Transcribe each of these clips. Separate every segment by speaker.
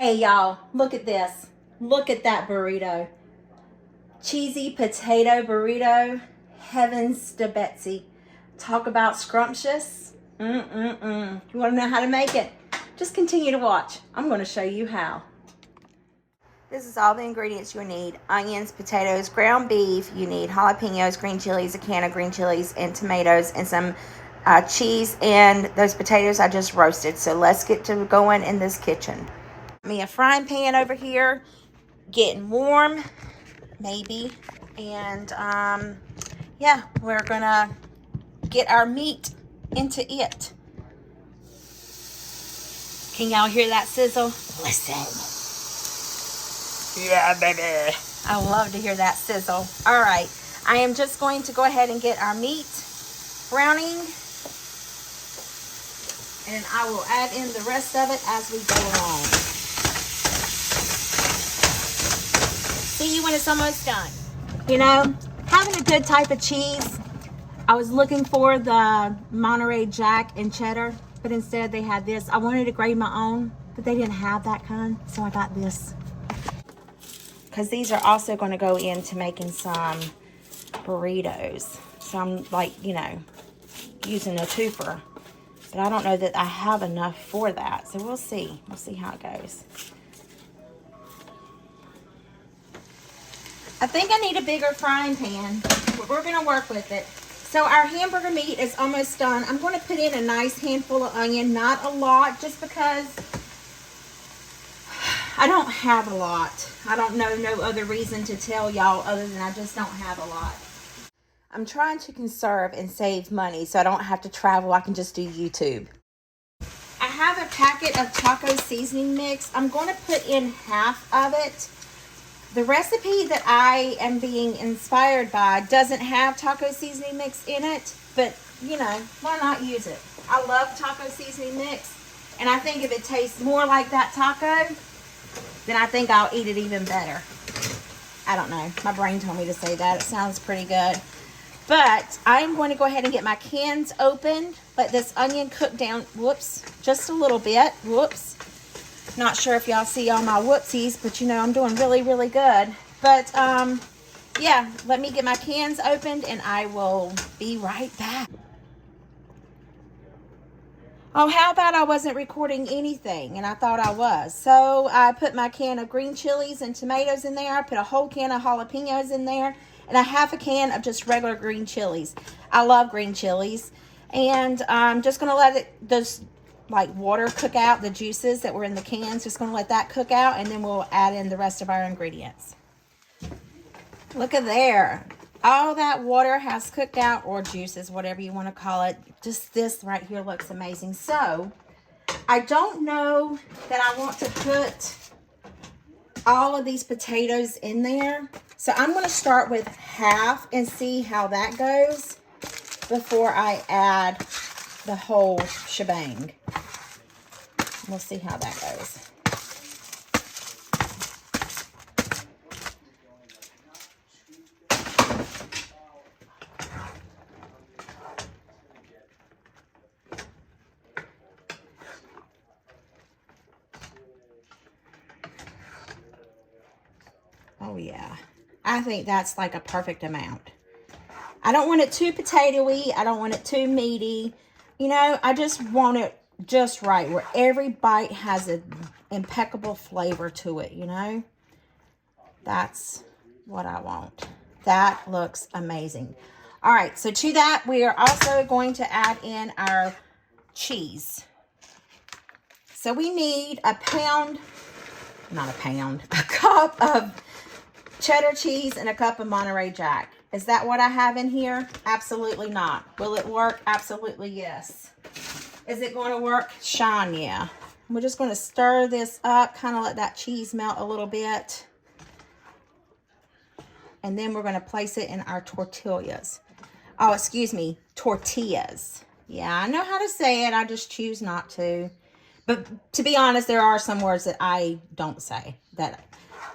Speaker 1: Hey y'all, look at this. Look at that burrito. Cheesy potato burrito. Heavens to Betsy. Talk about scrumptious. You want to know how to make it? Just continue to watch. I'm going to show you how. This is all the ingredients you need. Onions, potatoes, ground beef. You need jalapenos, green chilies, a can of green chilies, and tomatoes, and some cheese, and those potatoes I just roasted. So let's get to going in this kitchen. Me a frying pan over here, getting warm, maybe, and yeah, we're gonna get our meat into it. Can y'all hear that sizzle? Listen. Yeah, baby. I love to hear that sizzle. All right, I am just going to go ahead and get our meat browning, and I will add in the rest of it as we go along. See you when it's almost done. You know, having a good type of cheese. I was looking for the Monterey Jack and cheddar, but instead they had this. I wanted to grade my own, but they didn't have that kind, so I got this. Because these are also going to go into making some burritos. So I'm like, you know, using a twofer. But I don't know that I have enough for that, so we'll see. We'll see how it goes. I think I need a bigger frying pan, but we're going to work with it. So our hamburger meat is almost done. I'm going to put in a nice handful of onion, not a lot, just because I don't have a lot. I don't know no other reason to tell y'all other than I just don't have a lot. I'm trying to conserve and save money so I don't have to travel. I can just do YouTube. I have a packet of taco seasoning mix. I'm going to put in half of it. The recipe that I am being inspired by doesn't have taco seasoning mix in it, but you know, why not use it? I love taco seasoning mix, and I think if it tastes more like that taco, then I think I'll eat it even better. I don't know. My brain told me to say that. It sounds pretty good. But I'm going to go ahead and get my cans opened. Let this onion cook down. Whoops. Just a little bit. Whoops. Not sure if y'all see all my whoopsies, but you know I'm doing really, really good. But yeah, let me get my cans opened and I will be right back. Oh, how about I wasn't recording anything and I thought I was. So I put my can of green chilies and tomatoes in there. I put a whole can of jalapenos in there and a half a can of just regular green chilies. I love green chilies. And I'm just going to let those like water cook out, the juices that were in the cans. Just going to let that cook out, and then we'll add in the rest of our ingredients. Look at there. All that water has cooked out, or juices, whatever you want to call it. Just this right here looks amazing. So I don't know that I want to put all of these potatoes in there. So I'm going to start with half and see how that goes before I add the whole shebang. We'll see how that goes. Oh yeah, I think that's like a perfect amount. I don't want it too potatoey. I don't want it too meaty. You know, I just want it just right, where every bite has an impeccable flavor to it, you know? That's what I want. That looks amazing. All right, so to that, we are also going to add in our cheese. So we need a cup of cheddar cheese and a cup of Monterey Jack. Is that what I have in here? Absolutely not. Will it work? Absolutely yes. Is it going to work? Shine, yeah. We're just going to stir this up, kind of let that cheese melt a little bit. And then we're going to place it in our tortillas. Oh, excuse me, tortillas. Yeah, I know how to say it. I just choose not to. But to be honest, there are some words that I don't say.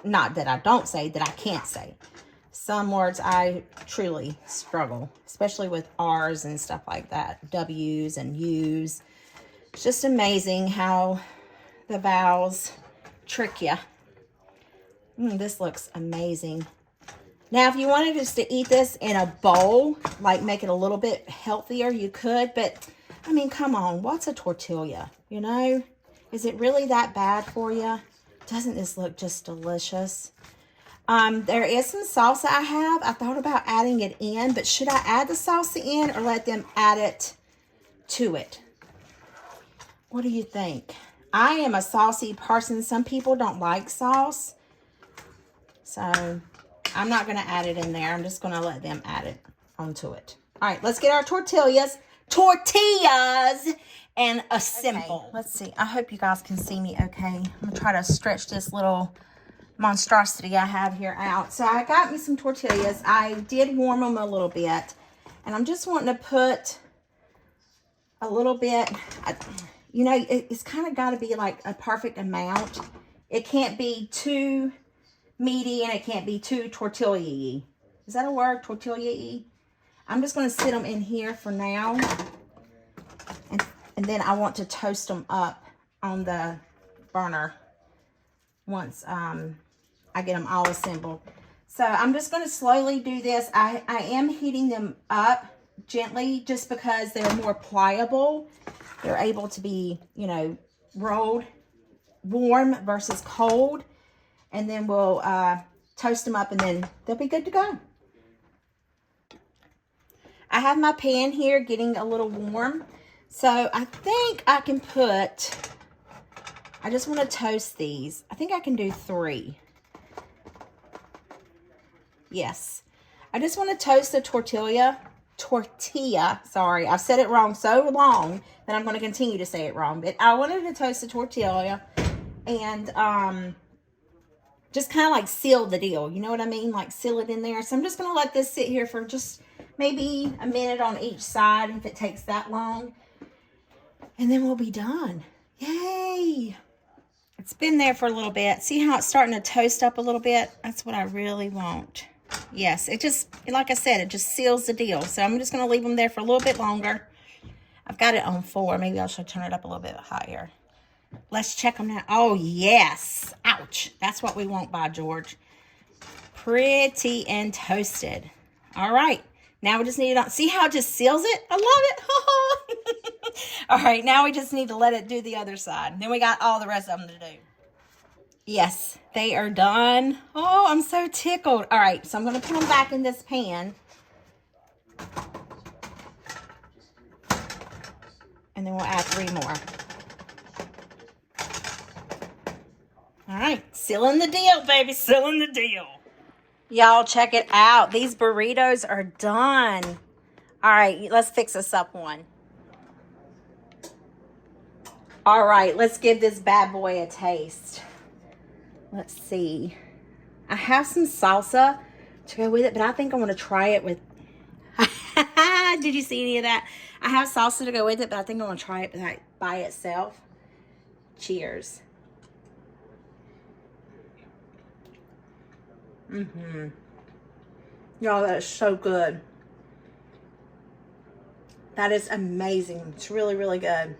Speaker 1: Not that I don't say, that I can't say. Some words I truly struggle, especially with R's and stuff like that. W's and U's. It's just amazing how the vowels trick you. This looks amazing. Now, if you wanted just to eat this in a bowl, like make it a little bit healthier, you could. But, I mean, come on. What's a tortilla, you know? Is it really that bad for you? Doesn't this look just delicious? There is some salsa I have. I thought about adding it in, but should I add the salsa in or let them add it to it? What do you think? I am a saucy person. Some people don't like sauce. So I'm not going to add it in there. I'm just going to let them add it onto it. All right, let's get our tortillas. Tortillas and assemble. Okay, let's see. I hope you guys can see me okay. I'm going to try to stretch this little monstrosity I have here out. So I got me some tortillas. I did warm them a little bit. And I'm just wanting to put a little bit, you know, it's kind of got to be like a perfect amount. It can't be too meaty and it can't be too tortilla-y. Is that a word? Tortilla-y? I'm just going to sit them in here for now. And then I want to toast them up on the burner once I get them all assembled. So I'm just going to slowly do this. I am heating them up gently just because they're more pliable. They're able to be, you know, rolled warm versus cold. And then we'll toast them up and then they'll be good to go. I have my pan here getting a little warm. So I think I can put, I just want to toast these. I think I can do 3. Yes. I just want to toast the tortilla, sorry. I've said it wrong so long that I'm going to continue to say it wrong. But I wanted to toast the tortilla and just kind of like seal the deal. You know what I mean? Like seal it in there. So I'm just going to let this sit here for just maybe a minute on each side if it takes that long. And then we'll be done. Yay! It's been there for a little bit. See how it's starting to toast up a little bit? That's what I really want. Yes, it just, like I said, it just seals the deal. So I'm just going to leave them there for a little bit longer. I've got it on 4. Maybe I should turn it up a little bit higher. Let's check them out. Oh, yes. Ouch. That's what we want, by George. Pretty and toasted. All right. Now we just need it on. See how it just seals it? I love it. All right. Now we just need to let it do the other side. Then we got all the rest of them to do. Yes, they are done. Oh, I'm so tickled. All right. So I'm going to put them back in this pan. And then we'll add 3 more. All right. Sealing the deal, baby. Sealing the deal. Y'all, check it out. These burritos are done. All right, let's fix this up one. All right, let's give this bad boy a taste. Let's see. I have some salsa to go with it, but I think I want to try it with... Did you see any of that? I have salsa to go with it, but I think I want to try it by itself. Cheers. Y'all, that is so good. That is amazing. It's really, really good.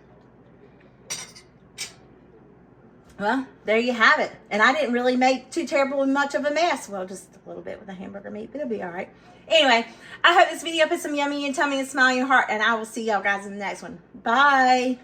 Speaker 1: Well, there you have it. And I didn't really make too terribly much of a mess. Well, just a little bit with the hamburger meat, but it'll be all right. Anyway, I hope this video put some yummy and tummy and smile in your heart, and I will see y'all guys in the next one. Bye.